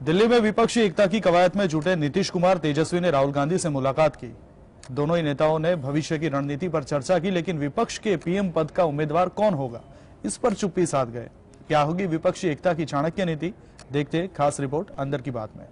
दिल्ली में विपक्षी एकता की कवायद में जुटे नीतीश कुमार तेजस्वी ने राहुल गांधी से मुलाकात की। दोनों ही नेताओं ने भविष्य की रणनीति पर चर्चा की, लेकिन विपक्ष के पीएम पद का उम्मीदवार कौन होगा, इस पर चुप्पी साध गए। क्या होगी विपक्षी एकता की चाणक्य नीति, देखते खास रिपोर्ट अंदर की बात में।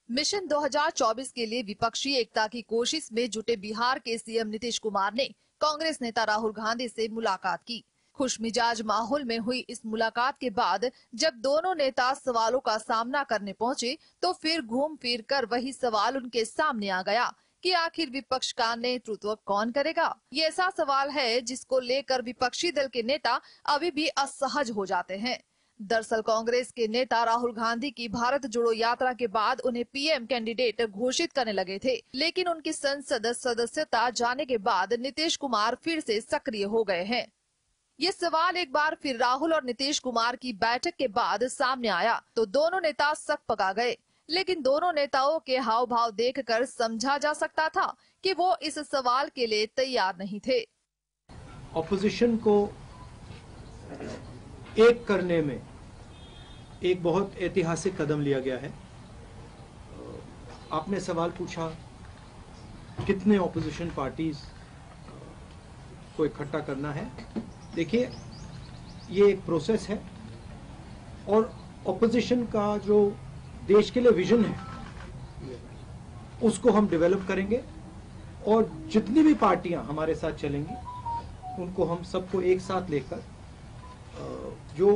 मिशन 2024 के लिए विपक्षी एकता की कोशिश में जुटे बिहार के सीएम नीतीश कुमार ने कांग्रेस नेता राहुल गांधी से मुलाकात की। खुशमिजाज माहौल में हुई इस मुलाकात के बाद जब दोनों नेता सवालों का सामना करने पहुंचे, तो फिर घूम फिर कर वही सवाल उनके सामने आ गया कि आखिर विपक्ष का नेतृत्व कौन करेगा। ये ऐसा सवाल है जिसको लेकर विपक्षी दल के नेता अभी भी असहज हो जाते हैं। दरअसल कांग्रेस के नेता राहुल गांधी की भारत जोड़ो यात्रा के बाद उन्हें पीएम कैंडिडेट घोषित करने लगे थे, लेकिन उनकी संसद सदस्यता जाने के बाद नीतीश कुमार फिर से सक्रिय हो गए हैं। ये सवाल एक बार फिर राहुल और नीतीश कुमार की बैठक के बाद सामने आया तो दोनों नेता सक पका गए, लेकिन दोनों नेताओं के हाव भाव देखकर समझा जा सकता था कि वो इस सवाल के लिए तैयार नहीं थे। ऑपोजिशन को एक करने में एक बहुत ऐतिहासिक कदम लिया गया है। आपने सवाल पूछा कितने ऑपोजिशन पार्टीज को इकट्ठा करना है। देखिए, ये एक प्रोसेस है और ऑपोजिशन का जो देश के लिए विजन है उसको हम डेवलप करेंगे और जितनी भी पार्टियां हमारे साथ चलेंगी उनको हम सबको एक साथ लेकर जो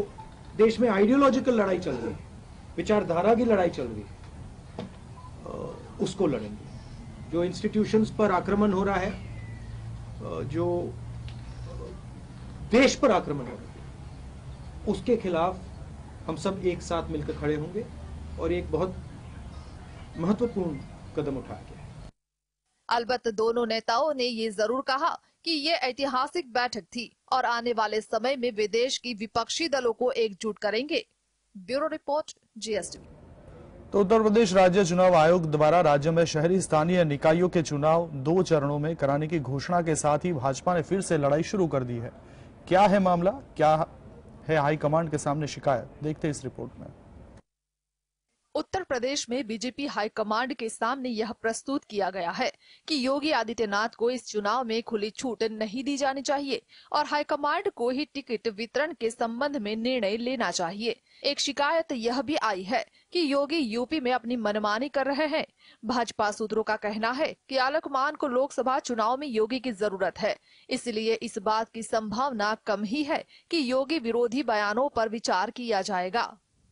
देश में आइडियोलॉजिकल लड़ाई चल रही है, विचारधारा की लड़ाई चल रही है, उसको लड़ेंगे। जो इंस्टीट्यूशंस पर आक्रमण हो रहा है, जो देश पर आक्रमण हो रहा है, उसके खिलाफ हम सब एक साथ मिलकर खड़े होंगे और एक बहुत महत्वपूर्ण कदम उठाया गया है। अलबत्त दोनों नेताओं ने ये जरूर कहा कि ये ऐतिहासिक बैठक थी और आने वाले समय में वे देश की विपक्षी दलों को एकजुट करेंगे। Bureau report, GSTV. तो उत्तर प्रदेश राज्य चुनाव आयोग द्वारा राज्य में शहरी स्थानीय निकायों के चुनाव 2 चरणों में कराने की घोषणा के साथ ही भाजपा ने फिर से लड़ाई शुरू कर दी है। क्या है मामला, क्या है हाईकमांड के सामने शिकायत, देखते इस रिपोर्ट में। उत्तर प्रदेश में बीजेपी हाईकमांड के सामने यह प्रस्तुत किया गया है कि योगी आदित्यनाथ को इस चुनाव में खुली छूट नहीं दी जानी चाहिए और हाईकमांड को ही टिकट वितरण के संबंध में निर्णय लेना चाहिए। एक शिकायत यह भी आई है कि योगी यूपी में अपनी मनमानी कर रहे हैं। भाजपा सूत्रों का कहना है कि आलकमान को लोकसभा चुनाव में योगी की जरूरत है, इसलिए इस बात की संभावना कम ही है कि योगी विरोधी बयानों पर विचार किया जाएगा।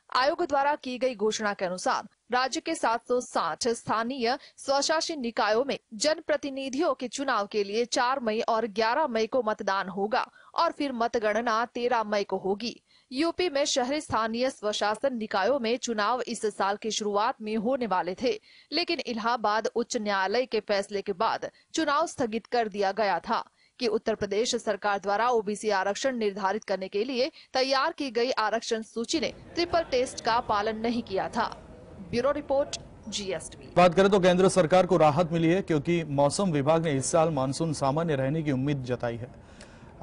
आयोग द्वारा की गई घोषणा के अनुसार राज्य के 760 स्थानीय स्वशासी निकायों में जनप्रतिनिधियों के चुनाव के लिए 4 मई और 11 मई को मतदान होगा और फिर मतगणना 13 मई को होगी। यूपी में शहरी स्थानीय स्वशासन निकायों में चुनाव इस साल की शुरुआत में होने वाले थे, लेकिन इलाहाबाद उच्च न्यायालय के फैसले के बाद चुनाव स्थगित कर दिया गया था कि उत्तर प्रदेश सरकार द्वारा ओबीसी आरक्षण निर्धारित करने के लिए तैयार की गई आरक्षण सूची ने ट्रिपल टेस्ट का पालन नहीं किया था। Bureau report, GSTV. बात करें तो केंद्र सरकार को राहत मिली है क्योंकि मौसम विभाग ने इस साल मानसून सामान्य रहने की उम्मीद जताई है।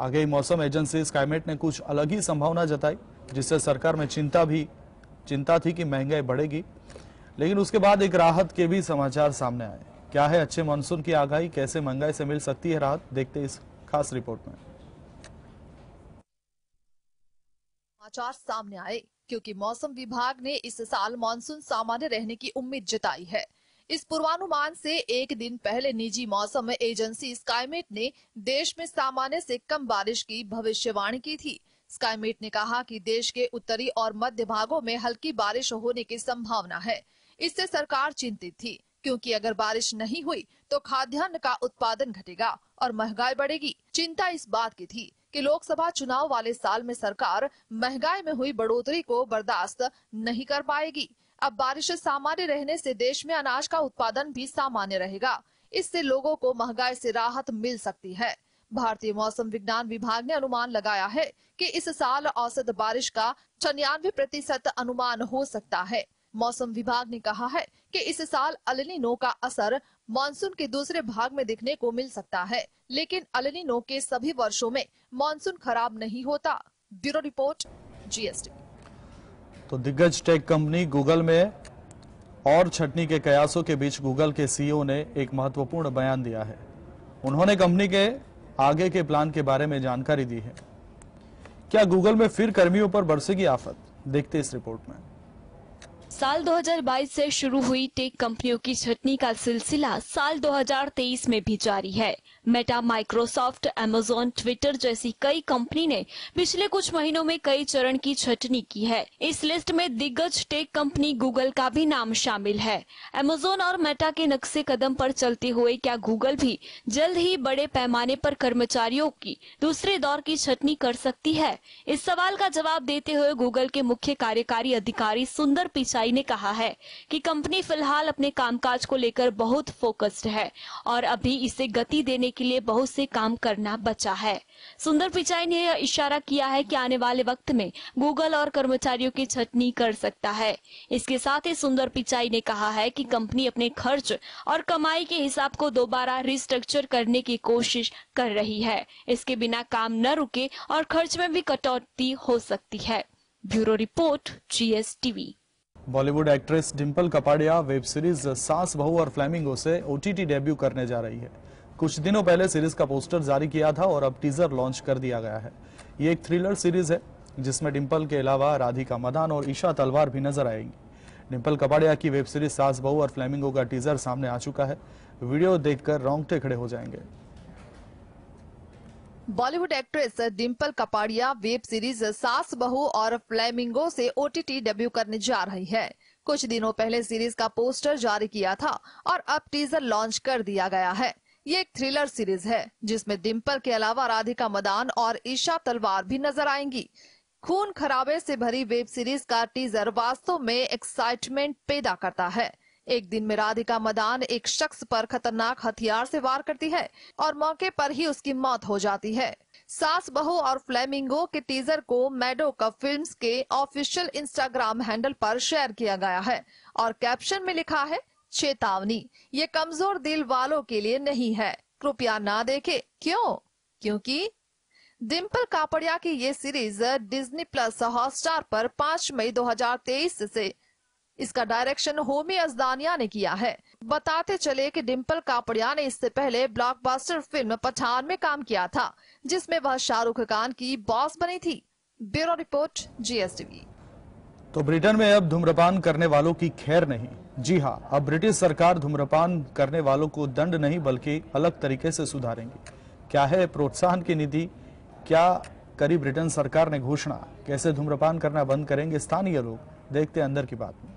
आगे ही मौसम एजेंसी स्काईमेट ने कुछ अलग ही संभावना जताई, जिससे सरकार में चिंता थी कि महंगाई बढ़ेगी, लेकिन उसके बाद एक राहत के भी समाचार सामने आए। क्या है अच्छे मानसून की आगाही, कैसे महंगाई से मिल सकती है राहत, देखते इस खास रिपोर्ट में। समाचार सामने आए क्योंकि मौसम विभाग ने इस साल मानसून सामान्य रहने की उम्मीद जताई है। इस पूर्वानुमान से एक दिन पहले निजी मौसम एजेंसी स्काईमेट ने देश में सामान्य से कम बारिश की भविष्यवाणी की थी। स्काईमेट ने कहा कि देश के उत्तरी और मध्य भागों में हल्की बारिश होने की संभावना है। इससे सरकार चिंतित थी क्योंकि अगर बारिश नहीं हुई तो खाद्यान्न का उत्पादन घटेगा और महंगाई बढ़ेगी। चिंता इस बात की थी कि लोकसभा चुनाव वाले साल में सरकार महंगाई में हुई बढ़ोतरी को बर्दाश्त नहीं कर पाएगी। अब बारिश सामान्य रहने से देश में अनाज का उत्पादन भी सामान्य रहेगा। इससे लोगों को महंगाई से राहत मिल सकती है। भारतीय मौसम विज्ञान विभाग ने अनुमान लगाया है कि इस साल औसत बारिश का 96% अनुमान हो सकता है। मौसम विभाग ने कहा है कि इस साल अल नीनो का असर मानसून के दूसरे भाग में दिखने को मिल सकता है, लेकिन अल नीनो के सभी वर्षों में मानसून खराब नहीं होता। Bureau report, GSTV. तो दिग्गज टेक कंपनी गूगल में और छटनी के कयासों के बीच गूगल के सीईओ ने एक महत्वपूर्ण बयान दिया है। उन्होंने कंपनी के आगे के प्लान के बारे में जानकारी दी है। क्या गूगल में फिर कर्मियों पर बरसेगी आफत? देखते इस रिपोर्ट में। साल 2022 से शुरू हुई टेक कंपनियों की छटनी का सिलसिला साल 2023 में भी जारी है। मेटा, माइक्रोसॉफ्ट, अमेज़न, ट्विटर जैसी कई कंपनी ने पिछले कुछ महीनों में कई चरण की छटनी की है। इस लिस्ट में दिग्गज टेक कंपनी गूगल का भी नाम शामिल है। अमेज़न और मेटा के नक्शे कदम पर चलते हुए क्या गूगल भी जल्द ही बड़े पैमाने पर कर्मचारियों की दूसरे दौर की छटनी कर सकती है? इस सवाल का जवाब देते हुए गूगल के मुख्य कार्यकारी अधिकारी सुंदर पिचाई ने कहा है कि कंपनी फिलहाल अपने कामकाज को लेकर बहुत फोकस्ड है और अभी इसे गति देने के लिए बहुत से काम करना बचा है। सुंदर पिचाई ने यह इशारा किया है कि आने वाले वक्त में गूगल और कर्मचारियों की छटनी कर सकता है। इसके साथ ही सुंदर पिचाई ने कहा है कि कंपनी अपने खर्च और कमाई के हिसाब को दोबारा रिस्ट्रक्चर करने की कोशिश कर रही है। इसके बिना काम न रुके और खर्च में भी कटौती हो सकती है। Bureau report, GSTV। Bollywood actress Dimple Kapadia web series सास बहू और फ्लेमिंगो से OTT डेब्यू करने जा रही है। कुछ दिनों पहले सीरीज का पोस्टर जारी किया था और अब टीजर लॉन्च कर दिया गया है। ये एक थ्रिलर सीरीज है जिसमें डिंपल के अलावा राधिका मदान और ईशा तलवार भी नजर आएंगी। डिंपल कपाड़िया की वेब सीरीज सास बहू और फ्लेमिंगो का टीजर सामने आ चुका है। वीडियो देखकर रोंगटे खड़े हो जाएंगे। Bollywood actress Dimple Kapadia web series सास बहू और फ्लेमिंगो से OTT डेब्यू करने जा रही है। कुछ दिनों पहले सीरीज का पोस्टर जारी किया था और अब टीजर लॉन्च कर दिया गया है। ये एक थ्रिलर सीरीज है जिसमें डिंपल के अलावा राधिका मदान और ईशा तलवार भी नजर आएंगी। खून खराबे से भरी वेब सीरीज का टीजर वास्तव में एक्साइटमेंट पैदा करता है। एक दिन में राधिका मदान एक शख्स पर खतरनाक हथियार से वार करती है और मौके पर ही उसकी मौत हो जाती है। सास बहू और फ्लेमिंगो के टीजर को मैडोका फिल्म्स के ऑफिशियल इंस्टाग्राम हैंडल पर शेयर किया गया है और कैप्शन में लिखा है, चेतावनी, ये कमजोर दिल वालों के लिए नहीं है, कृपया ना देखें। क्यों? क्योंकि डिंपल कापड़िया की ये सीरीज डिज्नी प्लस हॉटस्टार पर 5 मई 2023 से इसका डायरेक्शन होमी अजदानिया ने किया है। बताते चले कि डिंपल कापड़िया ने इससे पहले ब्लॉकबस्टर फिल्म पठान में काम किया था जिसमें वह शाहरुख खान की बॉस बनी थी। Bureau report, GSTV। तो ब्रिटेन में अब धूम्रपान करने वालों की खैर नहीं। जी हां, अब ब्रिटिश सरकार धूम्रपान करने वालों को दंड नहीं बल्कि अलग तरीके से सुधारेंगी। क्या है प्रोत्साहन की नीति? क्या करी ब्रिटेन सरकार ने घोषणा? कैसे धूम्रपान करना बंद करेंगे स्थानीय लोग? देखते अंदर की बात में।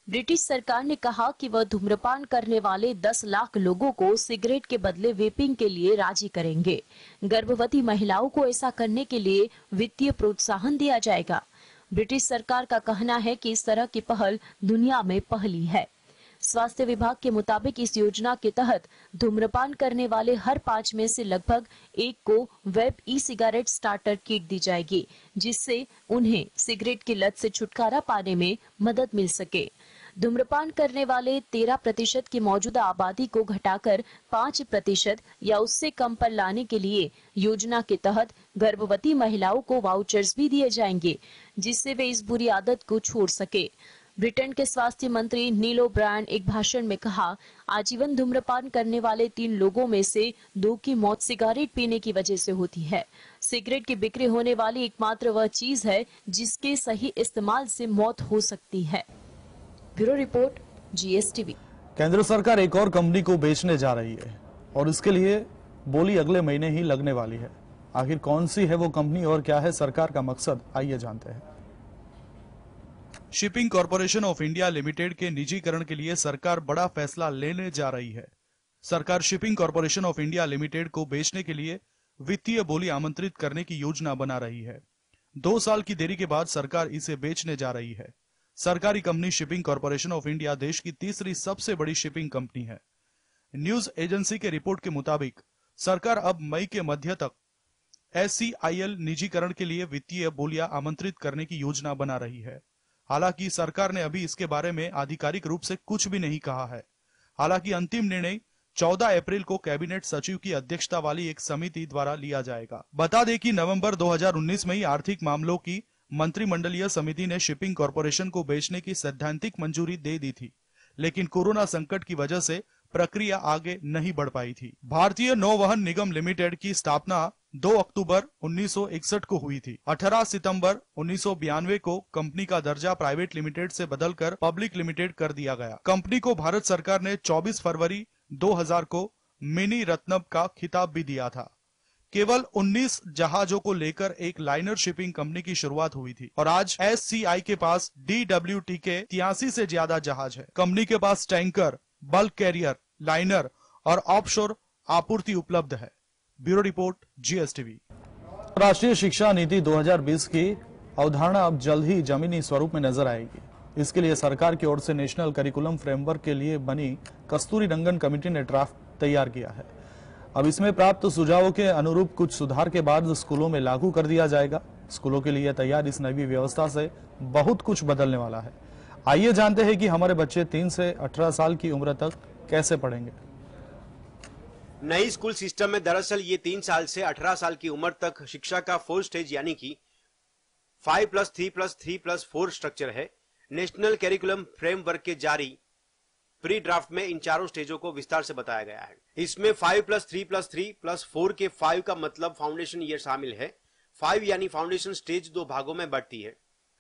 ब्रिटिश सरकार ने कहा कि वह धूम्रपान करने वाले 10 लाख लोगों को सिगरेट के बदले वेपिंग के लिए राजी करेंगे। गर्भवती महिलाओं को ऐसा करने के लिए वित्तीय प्रोत्साहन दिया जाएगा। ब्रिटिश सरकार का कहना है कि इस तरह की पहल दुनिया में पहली है। स्वास्थ्य विभाग के मुताबिक इस योजना के तहत धूम्रपान करने वाले हर 5 में से लगभग 1 को वेब ई-सिगरेट स्टार्टर किट दी जाएगी, जिससे उन्हें सिगरेट की लत से छुटकारा पाने में मदद मिल सके। धूम्रपान करने वाले 13% की मौजूदा आबादी को घटाकर 5% या उससे कम पर लाने के लिए योजना के तहत गर्भवती महिलाओं को वाउचर्स भी दिए जाएंगे, जिससे वे इस बुरी आदत को छोड़ सके। ब्रिटेन के स्वास्थ्य मंत्री नील ओब्रायन एक भाषण में कहा, आजीवन धूम्रपान करने वाले 3 लोगों में से 2 की मौत सिगरेट पीने की वजह से होती है। सिगरेट की बिक्री होने वाली एकमात्र वह चीज है जिसके सही इस्तेमाल से मौत हो सकती है। Bureau report, GSTV। केंद्र सरकार एक और कंपनी को बेचने जा रही है और इसके लिए बोली अगले महीने ही लगने वाली है। आखिर कौन सी है वो कंपनी और क्या है सरकार का मकसद, आइए जानते हैं। Shipping corporation of India limited के निजीकरण के लिए सरकार बड़ा फैसला लेने जा रही है। सरकार shipping corporation of India limited को बेचने के लिए वित्तीय बोली आमंत्रित करने की योजना बना रही है। 2 साल की देरी के बाद सरकार इसे बेचने जा रही है। सरकारी company shipping corporation of India देश की तीसरी सबसे बड़ी शिपिंग कंपनी है। न्यूज एजेंसी के रिपोर्ट के मुताबिक सरकार अब मई के मध्य तक SCIL निजीकरण के लिए वित्तीय बोलियां आमंत्रित करने की योजना बना रही है। हालांकि सरकार ने अभी इसके बारे में आधिकारिक रूप से कुछ भी नहीं कहा है। हालांकि अंतिम निर्णय 14 अप्रैल को कैबिनेट सचिव की अध्यक्षता वाली एक समिति द्वारा लिया जाएगा। बता दें कि नवंबर 2019 में ही आर्थिक मामलों की मंत्रिमंडलीय समिति ने शिपिंग कॉरपोरेशन को बेचने की सैद्धांतिक मंजूरी दे दी थी, लेकिन कोरोना संकट की वजह से प्रक्रिया आगे नहीं बढ़ पाई थी। भारतीय नौवहन निगम लिमिटेड की स्थापना 2 अक्टूबर 1961 को हुई थी। 18 सितंबर 1992 को कंपनी का दर्जा प्राइवेट लिमिटेड से बदलकर पब्लिक लिमिटेड कर दिया गया। कंपनी को भारत सरकार ने 24 फरवरी 2000 को मिनी रत्नम का खिताब भी दिया था। केवल 19 जहाजों को लेकर एक लाइनर शिपिंग कंपनी की शुरुआत हुई थी और आज SCI के पास DWT के 83 से ज्यादा जहाज है। कंपनी के पास टैंकर, बल्क कैरियर, लाइनर और ऑफशोर आपूर्ति उपलब्ध है। Bureau report, GSTV। राष्ट्रीय शिक्षा नीति 2020 की अवधारणा अब जल्द ही जमीनी स्वरूप में नजर आएगी। इसके लिए सरकार की ओर से नेशनल करिकुलम फ्रेमवर्क के लिए बनी कस्तूरीरंगन कमेटी ने ड्राफ्ट तैयार किया है। अब इसमें प्राप्त सुझावों के अनुरूप कुछ सुधार के बाद स्कूलों में लागू कर दिया जाएगा। स्कूलों के लिए तैयार इस नई व्यवस्था से बहुत कुछ बदलने वाला है। आइए जानते हैं कि हमारे बच्चे 3 से 18 साल की उम्र तक कैसे पढ़ेंगे। नई स्कूल सिस्टम में दरअसल ये 3 साल से 18 साल की उम्र तक शिक्षा का 4 स्टेज यानी कि 5+3+3+4 स्ट्रक्चर है। नेशनल करिकुलम फ्रेमवर्क के जारी प्री ड्राफ्ट में इन चारों स्टेजों को विस्तार से बताया गया है। इसमें 5+3+3+4 के 5 का मतलब फाउंडेशन ईयर शामिल है। 5 यानी फाउंडेशन स्टेज 2 भागों में बढ़ती है।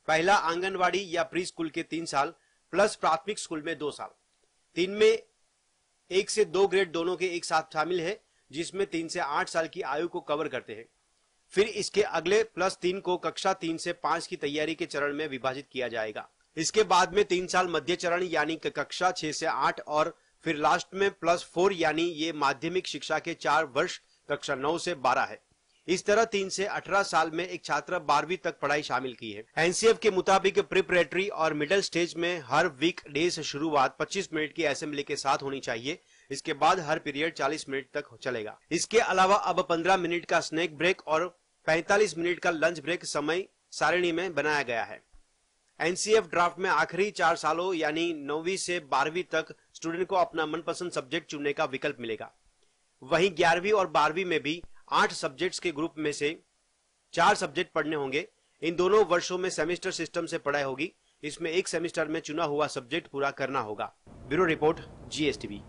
पहला आंगनवाड़ी या प्री स्कूल के 3 साल प्लस प्राथमिक स्कूल में 2 साल। 3 में 1 से 2 ग्रेड दोनों के एक साथ शामिल है, जिसमें 3 से 8 साल की आयु को कवर करते हैं। फिर इसके अगले +3 को कक्षा 3 से 5 की तैयारी के चरण में विभाजित किया जाएगा। इसके बाद में 3 साल मध्य चरण यानी कि कक्षा 6 से 8 और फिर लास्ट में +4 यानी ये माध्यमिक शिक्षा के 4 वर्ष कक्षा 9 से 12 है। इस तरह 3 से 18 साल में एक छात्र 12वीं तक पढ़ाई शामिल की है। एनसीएफ के मुताबिक प्रिपरेटरी और मिडिल स्टेज में हर वीक डे से शुरुआत 25 मिनट की असेंबली के साथ होनी चाहिए। इसके बाद हर पीरियड 40 मिनट तक चलेगा। इसके अलावा अब 15 मिनट का स्नैक ब्रेक और 45 मिनट का लंच ब्रेक समय सारणी में बनाया गया है। एनसीएफ ड्राफ्ट में आखिरी 4 सालों यानी 9वीं से 12वीं तक स्टूडेंट को अपना मनपसंद सब्जेक्ट चुनने का विकल्प मिलेगा। वहीं 11वीं और 12वीं में भी 8 सब्जेक्ट्स के ग्रुप में से 4 सब्जेक्ट पढ़ने होंगे। इन दोनों वर्षों में सेमेस्टर सिस्टम से पढ़ाई होगी। इसमें एक सेमेस्टर में चुना हुआ सब्जेक्ट पूरा करना होगा। Bureau report, GSTV।